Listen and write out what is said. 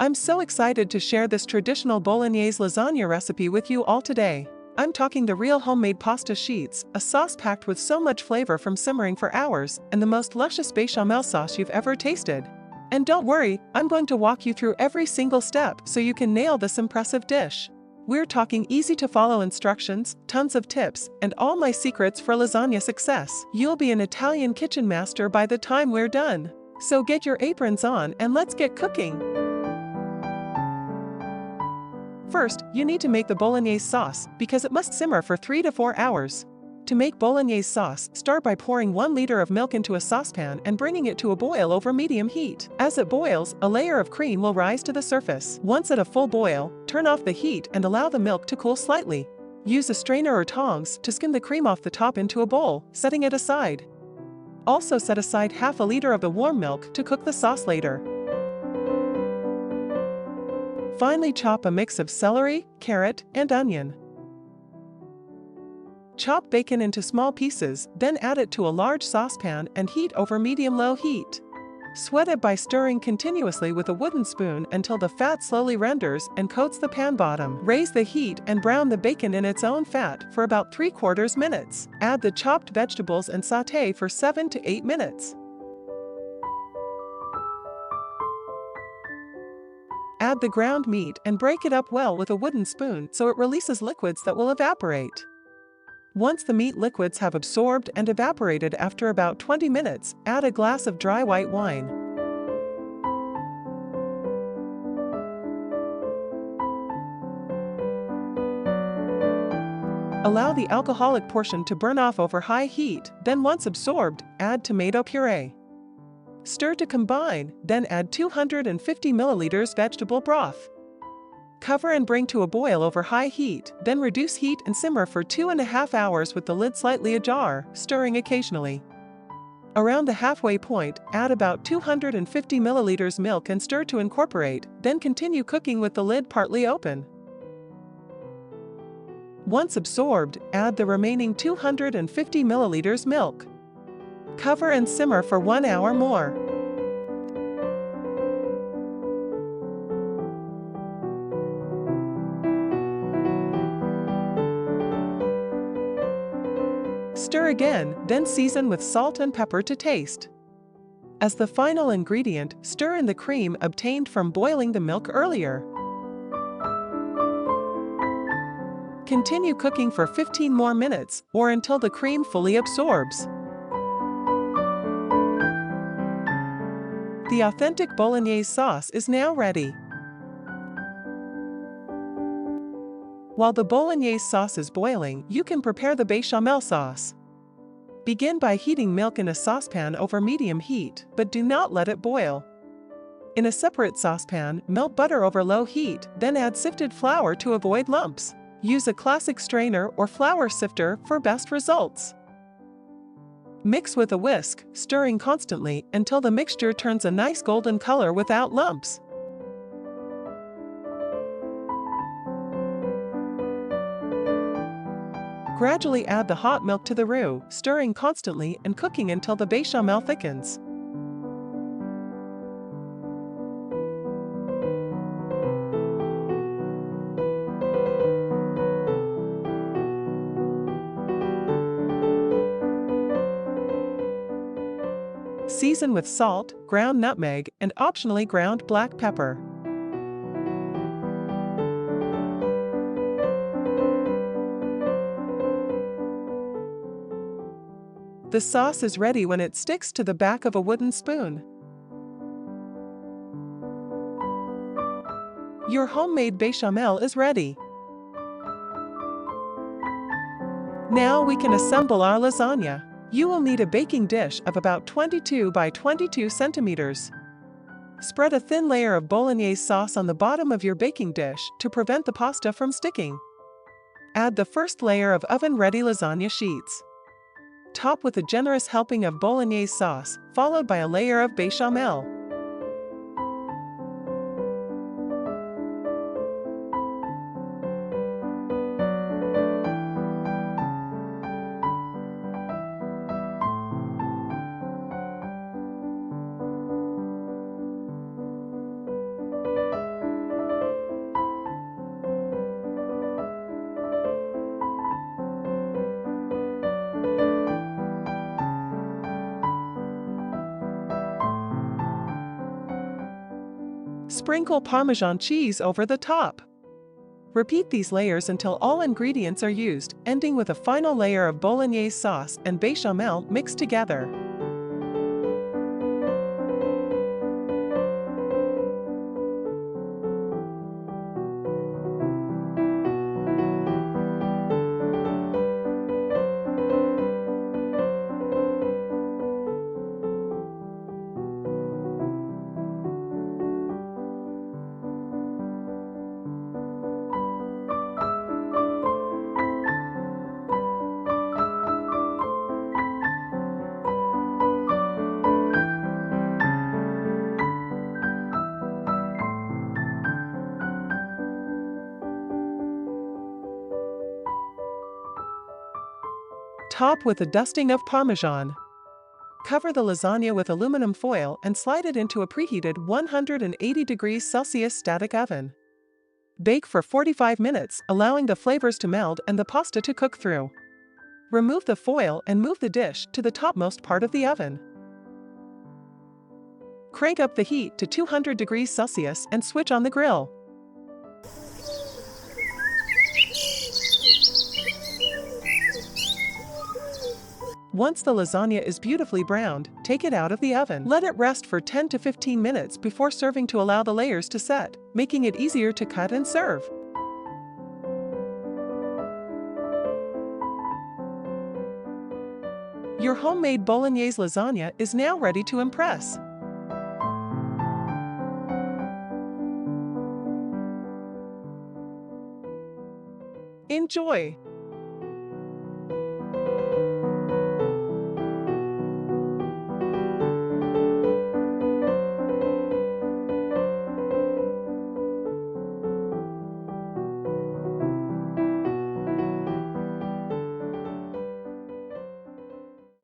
I'm so excited to share this traditional Bolognese lasagna recipe with you all today. I'm talking the real homemade pasta sheets, a sauce packed with so much flavor from simmering for hours, and the most luscious bechamel sauce you've ever tasted. And don't worry, I'm going to walk you through every single step so you can nail this impressive dish. We're talking easy to follow instructions, tons of tips, and all my secrets for lasagna success. You'll be an Italian kitchen master by the time we're done. So get your aprons on and let's get cooking. First, you need to make the Bolognese sauce because it must simmer for 3 to 4 hours. To make Bolognese sauce, start by pouring 1 liter of milk into a saucepan and bringing it to a boil over medium heat. As it boils, a layer of cream will rise to the surface. Once at a full boil, turn off the heat and allow the milk to cool slightly. Use a strainer or tongs to skim the cream off the top into a bowl, setting it aside. Also set aside half a liter of the warm milk to cook the sauce later. Finely chop a mix of celery, carrot, and onion. Chop bacon into small pieces, then add it to a large saucepan and heat over medium-low heat. Sweat it by stirring continuously with a wooden spoon until the fat slowly renders and coats the pan bottom. Raise the heat and brown the bacon in its own fat for about 3/4 minutes. Add the chopped vegetables and sauté for 7 to 8 minutes. Add the ground meat and break it up well with a wooden spoon so it releases liquids that will evaporate. Once the meat liquids have absorbed and evaporated after about 20 minutes, add a glass of dry white wine. Allow the alcoholic portion to burn off over high heat, then once absorbed, add tomato puree. Stir to combine, then add 250 milliliters vegetable broth. Cover and bring to a boil over high heat, then reduce heat and simmer for 2.5 hours with the lid slightly ajar, stirring occasionally. Around the halfway point, add about 250 milliliters milk and stir to incorporate, then continue cooking with the lid partly open. Once absorbed, add the remaining 250 milliliters milk. Cover and simmer for 1 hour more. Stir again, then season with salt and pepper to taste. As the final ingredient, stir in the cream obtained from boiling the milk earlier. Continue cooking for 15 more minutes, or until the cream fully absorbs. The authentic Bolognese sauce is now ready. While the Bolognese sauce is boiling, you can prepare the Bechamel sauce. Begin by heating milk in a saucepan over medium heat, but do not let it boil. In a separate saucepan, melt butter over low heat, then add sifted flour to avoid lumps. Use a classic strainer or flour sifter for best results. Mix with a whisk, stirring constantly until the mixture turns a nice golden color without lumps. Gradually add the hot milk to the roux, stirring constantly and cooking until the bechamel thickens. Season with salt, ground nutmeg, and optionally ground black pepper. The sauce is ready when it sticks to the back of a wooden spoon. Your homemade bechamel is ready. Now we can assemble our lasagna. You will need a baking dish of about 22 by 22 centimeters. Spread a thin layer of Bolognese sauce on the bottom of your baking dish to prevent the pasta from sticking. Add the first layer of oven-ready lasagna sheets. Top with a generous helping of Bolognese sauce, followed by a layer of bechamel. Sprinkle Parmesan cheese over the top. Repeat these layers until all ingredients are used, ending with a final layer of Bolognese sauce and béchamel mixed together. Top with a dusting of Parmesan. Cover the lasagna with aluminum foil and slide it into a preheated 180 degrees Celsius static oven. Bake for 45 minutes, allowing the flavors to meld and the pasta to cook through. Remove the foil and move the dish to the topmost part of the oven. Crank up the heat to 200 degrees Celsius and switch on the grill. Once the lasagna is beautifully browned, take it out of the oven. Let it rest for 10 to 15 minutes before serving to allow the layers to set, making it easier to cut and serve. Your homemade Bolognese lasagna is now ready to impress. Enjoy!